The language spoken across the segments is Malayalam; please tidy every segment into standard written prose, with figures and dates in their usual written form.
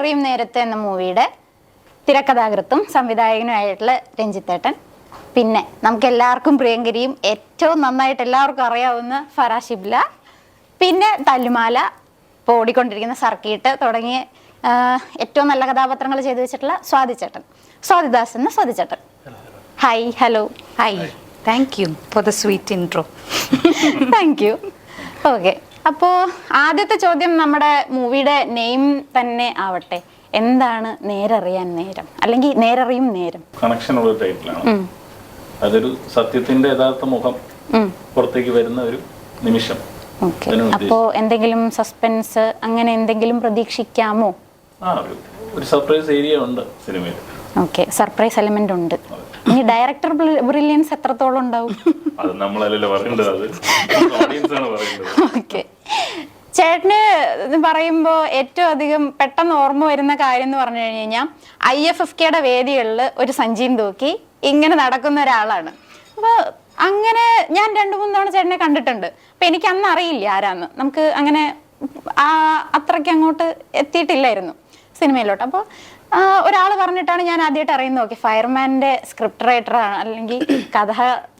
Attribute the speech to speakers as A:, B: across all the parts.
A: നേരറിയും നേരത്തെ എന്ന മൂവിയുടെ തിരക്കഥാകൃത്തും സംവിധായകനുമായിട്ടുള്ള രഞ്ജിത്തേട്ടൻ, പിന്നെ നമുക്ക് എല്ലാവർക്കും പ്രിയങ്കരിയും ഏറ്റവും നന്നായിട്ട് എല്ലാവർക്കും അറിയാവുന്ന ഫറ ഷിബ്ല, പിന്നെ തല്ലുമാല, ഇപ്പോൾ ഓടിക്കൊണ്ടിരിക്കുന്ന സർക്കീട്ട് തുടങ്ങിയ ഏറ്റവും നല്ല കഥാപാത്രങ്ങൾ ചെയ്തു വെച്ചിട്ടുള്ള സ്വാതിദാസ് എന്ന സ്വാതിചേട്ടൻ. Hi, hello.
B: Hi, thank you for the sweet intro.
A: Thank you. Okay, അപ്പോൾ ആദ്യത്തെ ചോദ്യം നമ്മുടെ മൂവിയുടെ നെയിം തന്നെ ആവട്ടെ. എന്താണ് നേരറിയാൻ നേരം, അല്ലെങ്കിൽ നേരറിയും നേരം?
C: കണക്ഷൻ ഉള്ള ടൈറ്റിലാണ്. അതൊരു സത്യത്തിന്റെ യഥാർത്ഥ മുഖം പുറത്തേക്ക് വരുന്ന ഒരു നിമിഷം.
A: ഓക്കെ, അപ്പോ എന്തെങ്കിലും സസ്പെൻസ് അങ്ങനെ എന്തെങ്കിലും പ്രതീക്ഷിക്കാമോ?
C: ഒരു സർപ്രൈസ് ഏരിയ ഉണ്ട് സിനിമയിൽ.
A: ഓക്കെ, സർപ്രൈസ് എലമെന്റ് ഉണ്ട്. ഇനി ഡയറക്ടർ ബ്രില്യൻസ് എത്രത്തോളം ഉണ്ടാവും?
C: അത് നമ്മളല്ലല്ലോ പറയേണ്ടത്, അത് ഓഡിയൻസ് ആണ് പറയേണ്ടത്.
A: ഓക്കെ, ചേട്ടന് പറയുമ്പോൾ ഏറ്റവും അധികം പെട്ടെന്ന് ഓർമ്മ വരുന്ന കാര്യം എന്ന് പറഞ്ഞു കഴിഞ്ഞാൽ IFFKയുടെ വേദികളിൽ ഒരു സഞ്ചിയും തൂക്കി ഇങ്ങനെ നടക്കുന്ന ഒരാളാണ്. അപ്പോൾ അങ്ങനെ ഞാൻ 2-3 തവണ ചേട്ടനെ കണ്ടിട്ടുണ്ട്. അപ്പം എനിക്ക് അന്ന് അറിയില്ല ആരാന്ന്, നമുക്ക് അങ്ങനെ അത്രയ്ക്ക് അങ്ങോട്ട് എത്തിയിട്ടില്ലായിരുന്നു സിനിമയിലോട്ട്. അപ്പോൾ ഒരാൾ പറഞ്ഞിട്ടാണ് ഞാൻ ആദ്യമായിട്ട് അറിയുന്നത്. ഓക്കെ, ഫയർമാൻ്റെ സ്ക്രിപ്റ്റ് റൈറ്ററാണ്, അല്ലെങ്കിൽ കഥ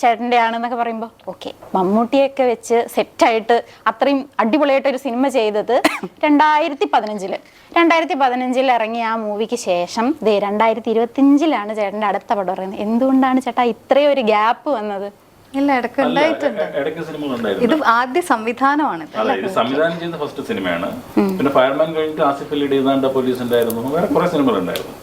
A: ചേട്ടൻ്റെ ആണെന്നൊക്കെ പറയുമ്പോൾ ഓക്കെ, മമ്മൂട്ടിയൊക്കെ വെച്ച് സെറ്റായിട്ട് അത്രയും അടിപൊളിയായിട്ട് ഒരു സിനിമ ചെയ്തത് 2015 ഇറങ്ങിയ ആ മൂവിക്ക് ശേഷം 2025 ചേട്ടൻ്റെ അടുത്ത പടം പറയുന്നത്. എന്തുകൊണ്ടാണ് ചേട്ടാ ഇത്രയും ഒരു ഗ്യാപ്പ് വന്നത്?
B: ഇല്ല, ഇടയ്ക്ക് ഉണ്ടായിട്ടുണ്ട്. ഇത് ആദ്യ സംവിധാനമാണ്.
C: ഇത് സംവിധാനം ചെയ്ത ഫസ്റ്റ് സിനിമയാണ്. പിന്നെ ഫയർമാൻ കഴിഞ്ഞിട്ട് ആസിഫ് അലി ഡീതാണ്ട പോലീസ് ഉണ്ടായിരുന്നു, വേറെ കുറെ സിനിമകൾ ഉണ്ടായിരുന്നു.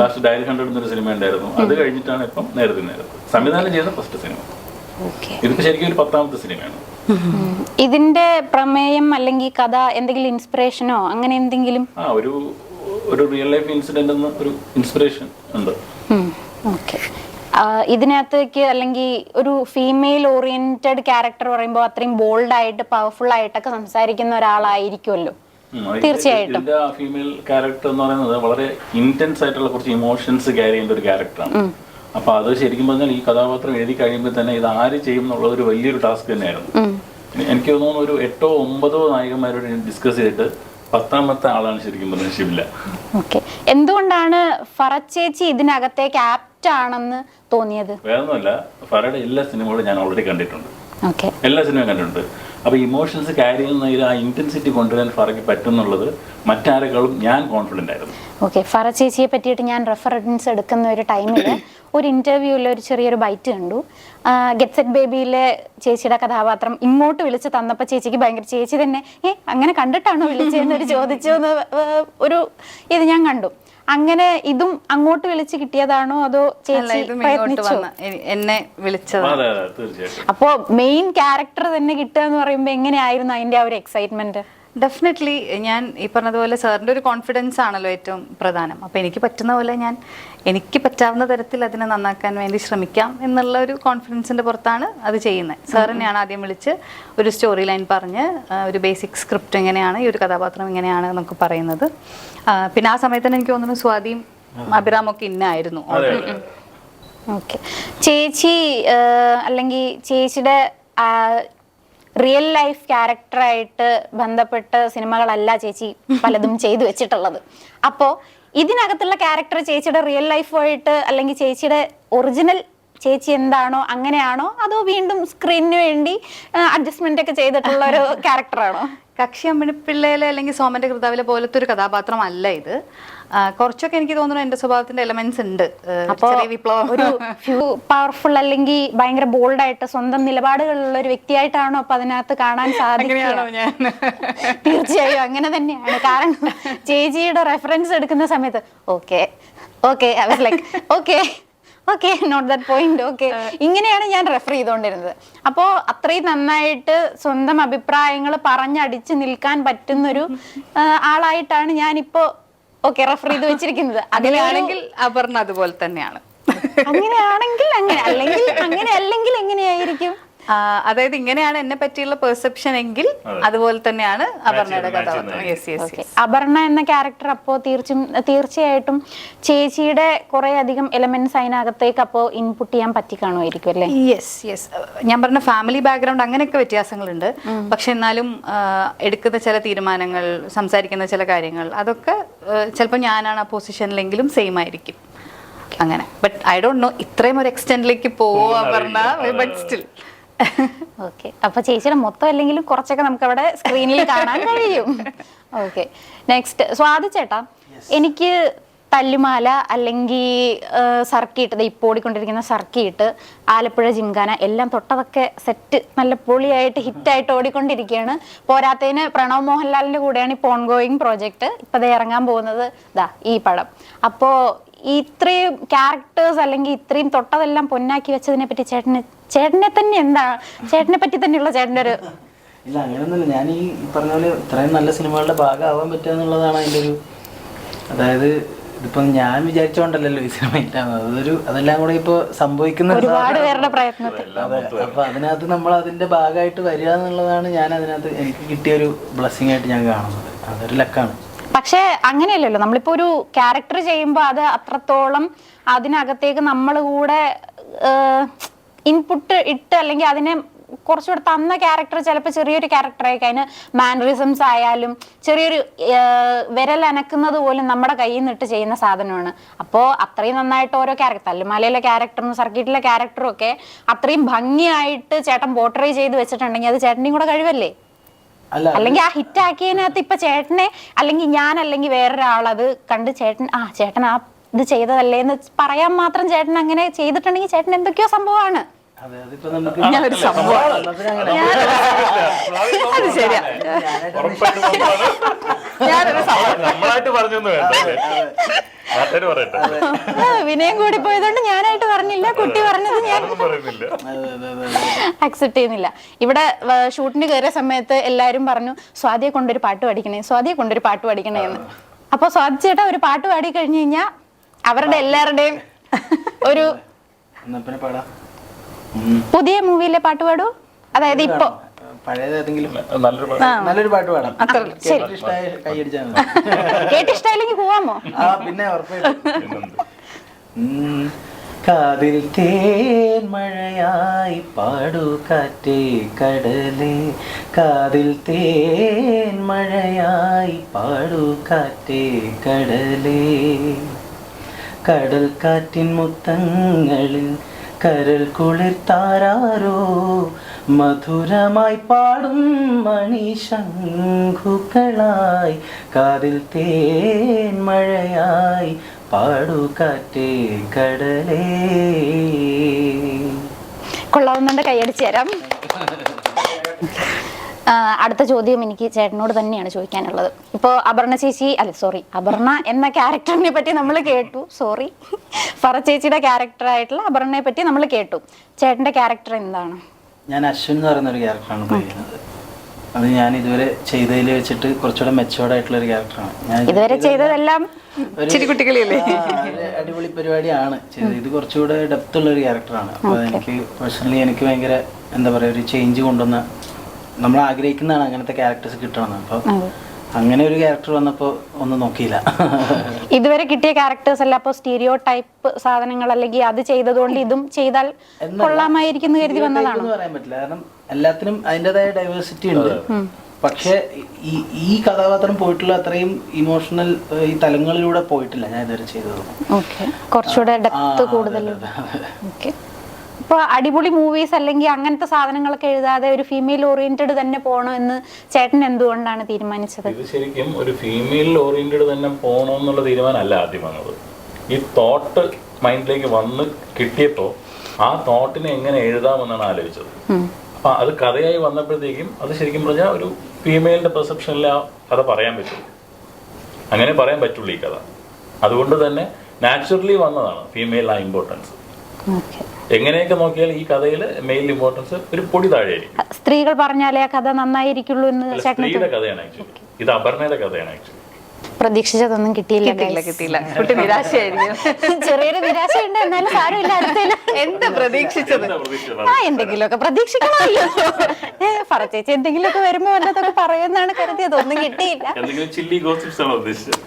C: ലാസ്റ്റ് ഡയറി 100 എന്നൊരു സിനിമ ഉണ്ടായിരുന്നു. അത് കഴിഞ്ഞിട്ടാണ് ഇപ്പം നേരത്തെ സംവിധാനം ചെയ്ത ഫസ്റ്റ് സിനിമ. ഇതിപ്പോ ശരിക്കും ഒരു 10ാമത്തെ സിനിമയാണ്.
A: ഇതിന്റെ പ്രമേയം അല്ലെങ്കിൽ കഥ എന്തെങ്കിലും ഇൻസ്പിറേഷനോ അങ്ങനെ എന്തെങ്കിലും?
C: ഒരു റിയൽ ലൈഫ് ഇൻസിഡന്റ് ഒരു ഇൻസ്പിറേഷൻ ഉണ്ട്.
A: ഓക്കെ, ഇതിനകത്തേക്ക് അല്ലെങ്കിൽ ഒരു ഫീമെയിൽ ഓറിയന്റഡ് ക്യാരക്ടർ പറയുമ്പോൾ അത്രയും ബോൾഡ് ആയിട്ട് പവർഫുൾ ആയിട്ടൊക്കെ സംസാരിക്കുന്ന ഒരാളായിരിക്കുമല്ലോ തീർച്ചയായിട്ടും.
C: ഫീമെയിൽ ക്യാരക്ടർ എന്ന് പറയുന്നത് വളരെ ഇന്റൻസ് ആയിട്ടുള്ള കുറച്ച് ഇമോഷൻസ് ക്യാരി ചെയ്യുന്ന ഒരു ക്യാരക്ടറാണ്. അപ്പൊ അത് ശരിക്കും പറഞ്ഞാൽ ഈ കഥാപാത്രം എഴുതി കഴിയുമ്പോൾ തന്നെ ഇത് ആര് ചെയ്യും എന്നുള്ളത് ഒരു വലിയൊരു ടാസ്ക് തന്നെയായിരുന്നു. എനിക്ക് തോന്നുന്നു ഒരു 8-9 നായകന്മാരോട് ഡിസ്കസ് ചെയ്തിട്ട് 10ാമത്തെ ആളാണ് ശരിക്കും പറഞ്ഞാൽ ഷിബ്ല.
A: ഓക്കെ, എന്തുകൊണ്ടാണ് ഫറ ചേച്ചി ഇതിനകത്തേക്ക് ആപ്റ്റ് ആണെന്ന് തോന്നിയത്?
C: വേറൊന്നുമല്ല, ഫറയുടെ എല്ലാ സിനിമകളും ഞാൻ ഓൾറെഡി കണ്ടിട്ടുണ്ട്. എല്ലാ സിനിമയും കണ്ടിട്ടുണ്ട്. അപ്പൊ ഇമോഷൻസ് ക്യാരി ചെയ്യുന്ന ആ ഇന്റൻസിറ്റി കൊണ്ടുവരാൻ ഫറയ്ക്ക് പറ്റുന്നുള്ളത് മറ്റാരെക്കാളും ഞാൻ കോൺഫിഡന്റ് ആയിരുന്നു.
A: ഓക്കെ, ഫറ ചേച്ചിയെ പറ്റിയിട്ട് ഞാൻ റെഫറൻസ് എടുക്കുന്ന ഒരു ടൈമിൽ ഒരു ഇന്റർവ്യൂവിൽ ഒരു ചെറിയൊരു ബൈറ്റ് കണ്ടു. ഗെറ്റ് സെറ്റ് ബേബിയിലെ ചേച്ചിയുടെ കഥാപാത്രം ഇങ്ങോട്ട് വിളിച്ച് തന്നപ്പോൾ ചേച്ചിക്ക് ഭയങ്കര, ചേച്ചി തന്നെ അങ്ങനെ കണ്ടിട്ടാണോ വിളിച്ചതെന്നൊരു ചോദിച്ചു ഒരു ഇത് ഞാൻ കണ്ടു. അങ്ങനെ ഇതും അങ്ങോട്ട് വിളിച്ച് കിട്ടിയതാണോ അതോ ചേച്ചി
B: എന്നെ വിളിച്ചത്?
A: അപ്പോ മെയിൻ ക്യാരക്ടർ തന്നെ കിട്ടുക എന്ന് പറയുമ്പോൾ എങ്ങനെയായിരുന്നു അതിന്റെ ആ ഒരു എക്സൈറ്റ്മെന്റ്?
B: ഡെഫിനറ്റ്ലി ഞാൻ ഈ പറഞ്ഞതുപോലെ സാറിൻ്റെ ഒരു കോൺഫിഡൻസ് ആണല്ലോ ഏറ്റവും പ്രധാനം. അപ്പോൾ എനിക്ക് പറ്റുന്ന പോലെ എനിക്ക് പറ്റാവുന്ന തരത്തിൽ അതിനെ നന്നാക്കാൻ വേണ്ടി ശ്രമിക്കാം എന്നുള്ള ഒരു കോൺഫിഡൻസിൻ്റെ പുറത്താണ് അത് ചെയ്യുന്നത്. സാർ തന്നെയാണ് ആദ്യം വിളിച്ച് ഒരു സ്റ്റോറി ലൈൻ പറഞ്ഞ് ഒരു ബേസിക് സ്ക്രിപ്റ്റ് എങ്ങനെയാണ്, ഈ ഒരു കഥാപാത്രം എങ്ങനെയാണ് എന്നൊക്കെ പറയുന്നത്. പിന്നെ ആ സമയത്ത് തന്നെ എനിക്ക് തോന്നുന്നു സ്വാതിയും അഭിറാമൊക്കെ ഇന്നായിരുന്നു.
A: ഓക്കെ, ചേച്ചി അല്ലെങ്കിൽ ചേച്ചിയുടെ റിയൽ ലൈഫ് ക്യാരക്ടറായിട്ട് ബന്ധപ്പെട്ട സിനിമകളല്ല ചേച്ചി പലതും ചെയ്തു വെച്ചിട്ടുള്ളത്. അപ്പോൾ ഇതിനകത്തുള്ള ക്യാരക്ടർ ചേച്ചിയുടെ റിയൽ ലൈഫായിട്ട് അല്ലെങ്കിൽ ചേച്ചിയുടെ ഒറിജിനൽ ചേച്ചി എന്താണോ അങ്ങനെയാണോ അതോ വീണ്ടും സ്ക്രീനിന് വേണ്ടി അഡ്ജസ്റ്റ്മെന്റ് ഒക്കെ ചെയ്തിട്ടുള്ള ഒരു ക്യാരക്ടറാണോ?
B: കക്ഷി അമ്മിണിപ്പിള്ളയിലെ അല്ലെങ്കിൽ സോമന്റെ കൃതാവിലെ പോലത്തെ ഒരു കഥാപാത്രമല്ല ഇത്. കുറച്ചൊക്കെ എനിക്ക് തോന്നുന്നു എന്റെ സ്വഭാവത്തിന്റെ എലമെന്റ്സ് ഉണ്ട്.
A: ഒരു പവർഫുൾ അല്ലെങ്കിൽ ഭയങ്കര ബോൾഡ് ആയിട്ട് സ്വന്തം നിലപാടുകളുള്ള ഒരു വ്യക്തിയായിട്ടാണോ അപ്പൊ അതിനകത്ത് കാണാൻ സാധിക്കുകയാണോ? തീർച്ചയായും അങ്ങനെ തന്നെയാണ്. കാരണം ചേച്ചിയുടെ റെഫറൻസ് എടുക്കുന്ന സമയത്ത് നോട്ട് ദാറ്റ് പോയിന്റ്, ഇങ്ങനെയാണ് ഞാൻ റെഫർ ചെയ്തുകൊണ്ടിരുന്നത്. അപ്പോൾ അത്രയും നന്നായിട്ട് സ്വന്തം അഭിപ്രായങ്ങൾ പറഞ്ഞടിച്ച് നിൽക്കാൻ പറ്റുന്നൊരു ആളായിട്ടാണ് ഞാനിപ്പോ റെഫർ ചെയ്ത് വെച്ചിരിക്കുന്നത്.
B: അങ്ങനെയാണെങ്കിൽ അപർണ അതുപോലെ തന്നെയാണ്.
A: അങ്ങനെയാണെങ്കിൽ അങ്ങനെ, അല്ലെങ്കിൽ എങ്ങനെയായിരിക്കും?
B: അതായത് ഇങ്ങനെയാണ് എന്നെ പറ്റിയുള്ള പെർസെപ്ഷൻ എങ്കിൽ അതുപോലെ തന്നെയാണ് അപർണയുടെ കഥാപാത്രം.
A: അപർണ എന്ന ക്യാരക്ടർ അപ്പോ തീർച്ചയായിട്ടും ചേച്ചിയുടെ കുറെ അധികം എലമെന്റ്സ് അതിനകത്തേക്ക് അപ്പോ ഇൻപുട്ട് ചെയ്യാൻ പറ്റി കാണുമായിരിക്കും അല്ലേ?
B: യെസ് ഞാൻ പറഞ്ഞ ഫാമിലി ബാക്ക്ഗ്രൗണ്ട് അങ്ങനെയൊക്കെ വ്യത്യാസങ്ങളുണ്ട്. പക്ഷെ എന്നാലും എടുക്കുന്ന ചില തീരുമാനങ്ങൾ, സംസാരിക്കുന്ന ചില കാര്യങ്ങൾ, അതൊക്കെ ചിലപ്പോൾ ഞാനാണ് ആ പൊസിഷനിലെങ്കിലും സെയിം ആയിരിക്കും അങ്ങനെ. ബട്ട് ഐ ഡോണ്ട് നോ ഇത്രയും ഒരു എക്സ്റ്റെൻഡിലേക്ക് പോവാ പറഞ്ഞ, ബട്ട് സ്റ്റിൽ.
A: ഓക്കെ, അപ്പൊ ചേച്ചിയുടെ മൊത്തം അല്ലെങ്കിലും കുറച്ചൊക്കെ നമുക്ക് അവിടെ സ്ക്രീനിൽ കാണാൻ കഴിയും. ഓക്കെ, നെക്സ്റ്റ് സ്വാതി ചേട്ടാ, എനിക്ക് തല്ലുമാല അല്ലെങ്കിൽ സർക്കിട്ട്, ഇപ്പോൾ ഓടിക്കൊണ്ടിരിക്കുന്ന സർക്കിട്ട്, ആലപ്പുഴ ജിംഖാന എല്ലാം തൊട്ടതൊക്കെ സെറ്റ് നല്ല പൊളിയായിട്ട് ഹിറ്റായിട്ട് ഓടിക്കൊണ്ടിരിക്കുകയാണ്. പോരാത്തതിന് പ്രണവ് മോഹൻലാലിന്റെ കൂടെയാണ് ഇപ്പോൾ ഓൺഗോയിങ് പ്രോജക്റ്റ്. ഇപ്പം ഇറങ്ങാൻ പോകുന്നത് ഈ പടം. അപ്പോൾ ഇത്രയും ക്യാരക്ടേഴ്സ് അല്ലെങ്കിൽ ഇത്രയും തൊട്ടതെല്ലാം പൊന്നാക്കി വെച്ചതിനെ പറ്റി ചേട്ടനെ തന്നെ എന്താണ്, ചേട്ടനെ പറ്റി തന്നെയുള്ള ചേട്ടൻ്റെ ഒരു
D: ഇല്ല അങ്ങനെയൊന്നുമില്ല. ഞാൻ ഈ പറഞ്ഞ പോലെ ഇത്രയും നല്ല സിനിമകളുടെ ഭാഗമാവാൻ പറ്റുക എന്നുള്ളതാണ് അതിൻ്റെ ഒരു, അതായത് ഇതിപ്പം ഞാൻ വിചാരിച്ചോണ്ടല്ലോ ഈ സിനിമ ഹിറ്റാവുന്നത്, അതെല്ലാം കൂടെ ഇപ്പൊ സംഭവിക്കുന്ന
A: ഒരുപാട് പേരുടെ പ്രയത്നത്തിൽ.
D: അതെ, അപ്പൊ അതിനകത്ത് നമ്മൾ അതിന്റെ ഭാഗമായിട്ട് വരിക എന്നുള്ളതാണ് ഞാൻ അതിനകത്ത് എനിക്ക് കിട്ടിയൊരു ബ്ലെസ്സിങ് ആയിട്ട് ഞാൻ കാണുന്നത്. അതൊരു ലക്കാണ്.
A: പക്ഷെ അങ്ങനെയല്ലല്ലോ, നമ്മളിപ്പോ ഒരു ക്യാരക്ടർ ചെയ്യുമ്പോൾ അത് അത്രത്തോളം അതിനകത്തേക്ക് നമ്മൾ കൂടെ ഇൻപുട്ട് ഇട്ട് അല്ലെങ്കിൽ അതിനെ കുറച്ചുകൂടെ തന്ന ക്യാരക്ടർ ചിലപ്പോൾ ചെറിയൊരു ക്യാരക്ടറായി അതിന് മാനറിസംസ് ആയാലും ചെറിയൊരു വിരലനക്കുന്നത് പോലും നമ്മുടെ കയ്യിൽ നിന്നിട്ട് ചെയ്യുന്ന സാധനമാണ്. അപ്പോൾ അത്രയും നന്നായിട്ട് ഓരോ ക്യാരക്ടർ, തല്ലുമാലയിലെ ക്യാരക്ടറും സർക്കിട്ടിലെ ക്യാരക്ടറും ഒക്കെ അത്രയും ഭംഗിയായിട്ട് ചേട്ടൻ പോർട്രേ ചെയ്ത് വെച്ചിട്ടുണ്ടെങ്കിൽ അത് ചേട്ടൻ്റെയും കൂടെ കഴിവല്ലേ? അല്ലെങ്കിൽ ആ ഹിറ്റ് ആക്കിയതിനകത്ത് ഇപ്പൊ ചേട്ടനെ അല്ലെങ്കിൽ ഞാൻ അല്ലെങ്കിൽ വേറൊരാളത് കണ്ട് ചേട്ടൻ ആ ഇത് ചെയ്തതല്ലേ എന്ന് പറയാൻ മാത്രം ചേട്ടൻ അങ്ങനെ ചെയ്തിട്ടുണ്ടെങ്കിൽ ചേട്ടൻ എന്തൊക്കെയോ സംഭവമാണ്.
B: ഞാനൊരു സംഭവം, അത് ശരിയാ, ഞാനൊരു വിനയം കൂടി പോയതുകൊണ്ട് ഞാനായിട്ട് പറഞ്ഞില്ല, കുട്ടി പറഞ്ഞത് ഞാൻ അക്സെപ്റ്റ് ചെയ്യുന്നില്ല. ഇവിടെ ഷൂട്ടിന് കയറിയ സമയത്ത് എല്ലാവരും പറഞ്ഞു സ്വാതിയെ കൊണ്ടൊരു പാട്ട് പഠിക്കണേ, സ്വാതിയെ കൊണ്ടൊരു പാട്ട് പഠിക്കണേ എന്ന്. അപ്പൊ സ്വാതി ചേട്ടാ ഒരു പാട്ട് പാടി കഴിഞ്ഞു കഴിഞ്ഞാൽ അവരുടെ എല്ലാവരുടെയും ഒരു പുതിയ മൂവിയിലെ പാട്ട് പാടൂ, അതായത് ഇപ്പൊ
D: പഴയതേതെങ്കിലും നല്ലൊരു പാട്ട് പാടാം.
A: കേട്ടിഷ്ടമായില്ലെങ്കിൽ പോവാമോ?
D: പിന്നെ ഉറപ്പായിട്ടും. കാതിൽ തേൻ മഴയായി പാടു കാറ്റേ കടലേ, കാതിൽ തേൻ മഴയായി പാടു കാറ്റേ കടലേ, കടൽ കാറ്റിൻ മുത്തങ്ങളിൽ കരൾ കുളിർത്താരോ, മധുരമായി പാടും മണിശംഖുക്കളായി, കാതിൽ തേൻ മഴയായി പാടു കാറ്റേ കടലേ.
A: കൊള്ളാവുന്നുണ്ട്, കൈയടിച്ചു തരാം. അടുത്ത ചോദ്യം എനിക്ക് ചേട്ടനോട് തന്നെയാണ് ചോദിക്കാനുള്ളത്. ഇപ്പോൾ അപർണ എന്ന ക്യാരക്ടറിനെ പറ്റി നമ്മൾ കേട്ടു. ഫറ ചേച്ചിയുടെ ക്യാരക്ടറായിട്ടുള്ള അപർണയെ പറ്റി നമ്മൾ കേട്ടു. ചേട്ടന്റെ ക്യാരക്ടർ എന്താണ്?
D: ഞാൻ അശ്വിൻ എന്ന് പറയുന്ന ഒരു ക്യാരക്ടറാണ് ചെയ്യുന്നത്. അത് ഞാൻ ഇതുവരെ ചെയ്തതിൽ വെച്ചിട്ട് കുറച്ചുകൂടെ മെച്ചോർഡ് ആയിട്ടുള്ള ഒരു ക്യാരക്ടറാണ്. ഞാൻ
A: ഇതുവരെ ചെയ്തതെല്ലാം
D: അടിപൊളി പരിപാടിയാണ് ചെയ്തത്. ഇത് കുറച്ചുകൂടെ ഡെപ്ത് ഉള്ള ഒരു ക്യാരക്ടറാണ്. അപ്പോൾ എനിക്ക് പേഴ്സണലി എനിക്ക് ഭയങ്കര എന്താ പറയുക ഒരു ചേഞ്ച് കൊണ്ടുവന്ന, നമ്മൾ ആഗ്രഹിക്കുന്നതാണ് അങ്ങനത്തെ ക്യാരക്ടേഴ്സ് കിട്ടണമെന്ന്. അപ്പോൾ അങ്ങനെ ഒരു ക്യാരക്ടർ വന്നപ്പോൾ ഒന്നും നോക്കിയില്ല.
A: ഇതുവരെ കിട്ടിയ ക്യാരക്ടേഴ്സ് അല്ല അപ്പോൾ സ്റ്റീരിയോ ടൈപ്പ് സാധനങ്ങൾ അല്ലെങ്കിൽ അത് ചെയ്തതുകൊണ്ട് ഇതും ചെയ്താൽ കൊള്ളാമായിരിക്കും എന്ന് കരുതി വന്നതാണ്
D: പറയാൻ പറ്റില്ല. കാരണം എല്ലാത്തിനും അതിൻ്റെതായ ഡൈവേഴ്സിറ്റി ഉണ്ട്. പക്ഷെ ഈ കഥാപാത്രം പോയിട്ടുള്ള അത്രയും ഇമോഷണൽ ഈ തലങ്ങളിലൂടെ പോയിട്ടില്ല ഞാൻ ഇതുവരെ ചെയ്തത്.
A: കുറച്ചുകൂടെ ഡെപ്ത് കൂടുതൽ. ഇപ്പോൾ അടിപൊളി മൂവീസ് അല്ലെങ്കിൽ അങ്ങനത്തെ സാധനങ്ങളൊക്കെ എഴുതാതെ ഒരു ഫീമെയിൽ ഓറിയന്റഡ് തന്നെ പോകണം എന്ന് ചേട്ടൻ എന്തുകൊണ്ടാണ് തീരുമാനിച്ചത്?
C: ഇത് ശരിക്കും ഒരു ഫീമെയിൽ ഓറിയന്റഡ് തന്നെ പോകണം എന്നുള്ള തീരുമാനമല്ല ആദ്യം വന്നത്. ഈ തോട്ട് മൈൻഡിലേക്ക് വന്ന് കിട്ടിയപ്പോൾ ആ തോട്ടിനെ എങ്ങനെ എഴുതാമെന്നാണ് ആലോചിച്ചത്. അപ്പൊ അത് കഥയായി വന്നപ്പോഴത്തേക്കും അത് ശരിക്കും പറഞ്ഞാൽ ഒരു ഫീമെയിലിന്റെ പെർസെപ്ഷനിൽ ആ കഥ പറയാൻ പറ്റുള്ളൂ. അങ്ങനെ പറയാൻ പറ്റുള്ളൂ ഈ കഥ. അതുകൊണ്ട് തന്നെ നാച്ചുറലി വന്നതാണ് ഫീമെയിൽ ആ ഇമ്പോർട്ടൻസ്. എങ്ങനെയൊക്കെ നോക്കിയാൽ ഈ കഥയിൽ മെയിൽ ഇമ്പോർട്ടൻസ് ഒരു പൊടി താഴെയായിരിക്കും.
A: സ്ത്രീകൾ പറഞ്ഞാലേ ആ കഥ നന്നായിരിക്കുള്ളൂ എന്ന്
C: സ്ത്രീയുടെ കഥയാണ് ആക്ച്വലി. ഇത് അപർണയുടെ കഥയാണ് ആക്ച്വലി.
A: പ്രതീക്ഷിച്ചതൊന്നും കിട്ടിയില്ല
B: കിട്ടിയില്ല
A: guys.
B: കിട്ടിയില്ല കുട്ടി നിരാശയായിരിക്കും.
A: ചെറിയൊരു നിരാശയുണ്ട്, എന്നാലും സാരമില്ല, അടുത്തേലും
B: എന്താ പ്രതീക്ഷിച്ചത്?
C: എന്താ പ്രതീക്ഷ?
A: ആ എന്തെങ്കിലുമൊക്കെ പ്രതീക്ഷിക്കണമല്ലോ. പറച്ചേച്ചി എന്തെങ്കിലുമൊക്കെ വരുമ്പോ വല്ലതൊക്കെ പറയുമെന്നാണ് കരുതിയത്, ഒന്നും കിട്ടിയില്ല.
C: എന്തെങ്കിലും ചില്ലി ഗോസിപ്സ് ആണോ ഉദ്ദേശിച്ചത്?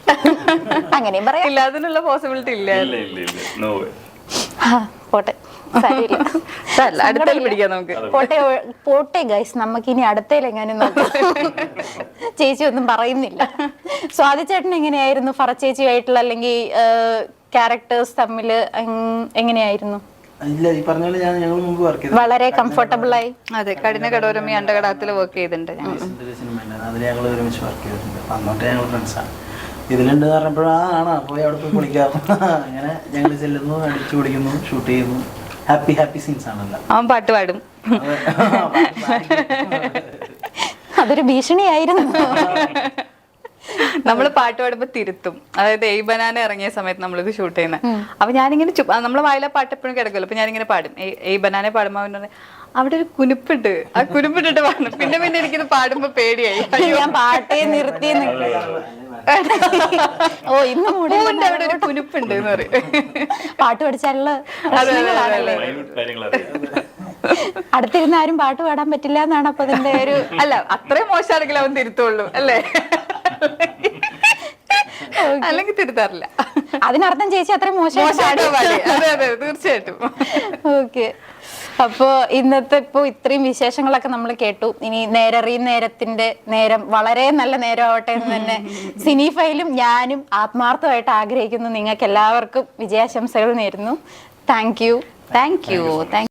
A: അങ്ങനെയും പറയാം.
B: ഇല്ല, അതിനുള്ള പോസിബിലിറ്റി ഇല്ല.
C: ഇല്ല ഇല്ല ഇല്ല, നോ വേ.
A: ആ, പോട്ടെ, സാരമില്ല.
B: അടുത്തേൽ പിടിക്കാം നമുക്ക്.
A: പോട്ടെ പോട്ടെ ഗൈസ്, നമുക്ക് ഇനി അടുത്തേലെങ്ങാനും നോക്കാം. ചേച്ചി ഒന്നും പറയുന്നില്ല. സ്വാതി ചേട്ടൻ എങ്ങനെയായിരുന്നു ഫറച്ചേച്ചിയായിട്ടുള്ള അല്ലെങ്കിൽ ക്യാരക്ടേഴ്സ് തമ്മില് എങ്ങനെയായിരുന്നു?
D: ഇല്ല, ഈ പറഞ്ഞ പോലെ ഞങ്ങൾ മുമ്പ് വർക്ക് ചെയ്തു.
A: വളരെ കംഫർട്ടബിൾ ആയി.
B: അതെ, കഠിന കടോരമി അണ്ടകടാത്തിൽ വർക്ക് ചെയ്തിട്ടുണ്ട് ഞങ്ങൾ.
D: ഒരു സിനിമ ഉണ്ട്, അതിൽ ഞങ്ങൾ ഒരുമിച്ച് വർക്ക് ചെയ്തിട്ടുണ്ട്. അപ്പം അന്നോട്ട് ഞങ്ങൾ ഫ്രണ്ട്സാണ്. ഇതിലുണ്ട് പറഞ്ഞപ്പോഴാണ് പോയി അവിടെ പോയി കുളിക്കാം. അങ്ങനെ ഞങ്ങൾ ചെല്ലുന്നു, അടിച്ചു കുടിക്കുന്നു, ഷൂട്ട് ചെയ്യുന്നു. ഹാപ്പി ഹാപ്പി സീൻസ് ആണല്ലോ.
B: അവൻ പാട്ട് പാടും.
A: അതൊരു ഭീഷണിയായിരുന്നു.
B: നമ്മള് പാട്ട് പാടുമ്പോ തിരുത്തും. അതായത് എയ് ബനാന ഇറങ്ങിയ സമയത്ത് നമ്മളിത് ഷൂട്ട് ചെയ്യുന്നത്. അപ്പൊ ഞാനിങ്ങനെ നമ്മളെ വായിലെ പാട്ട് എപ്പോഴും കിടക്കുമല്ലോ. അപ്പൊ ഞാനിങ്ങനെ പാടും. എയ് ബനാനെ പാടുമ്പോ അവൻ പറഞ്ഞു, അവിടെ ഒരു കുനിപ്പിട്ട്, ആ കുനിപ്പിട്ടിട്ട് പാടുന്നു. പിന്നെ പിന്നെ എനിക്കിത് പാടുമ്പോ പേടിയായി.
A: ഞാൻ പാട്ടേ നിർത്തി. ഓ ഇന്ന് മൂടി
B: അവിടെ ഒരു കുനിപ്പുണ്ട് എന്ന് പറയും.
A: പാട്ട് പഠിച്ചാലുള്ള പ്രശ്നങ്ങളാണല്ലേ.
C: Minute കാര്യങ്ങൾ അറിയാം.
A: അടുത്തിരുന്ന് ആരും പാട്ട് പാടാൻ പറ്റില്ല എന്നാണ് അപ്പൊ അതിന്റെ ഒരു.
B: അല്ല, അത്രയും മോശമാണെങ്കിൽ അവൻ തിരുത്തുള്ളൂ അല്ലേ? അല്ലെങ്കിൽ തിരുത്താറില്ല.
A: അതിനർത്ഥം ചേച്ചി അത്രയും
B: മോശമായിട്ട് പാടി. അതെ അതെ, തീർച്ചയായിട്ടും.
A: ഓക്കെ. അപ്പോ ഇന്നത്തെ ഇപ്പൊ ഇത്രയും വിശേഷങ്ങളൊക്കെ നമ്മൾ കേട്ടു. ഇനി നേരത്തിന്റെ നേരം വളരെ നല്ല നേരം ആവട്ടെ എന്ന് തന്നെ സിനിഫയിലും ഞാനും ആത്മാർത്ഥമായിട്ട് ആഗ്രഹിക്കുന്നു. നിങ്ങൾക്ക് എല്ലാവർക്കും വിജയാശംസകൾ നേരുന്നു. Thank you.
B: Thank you.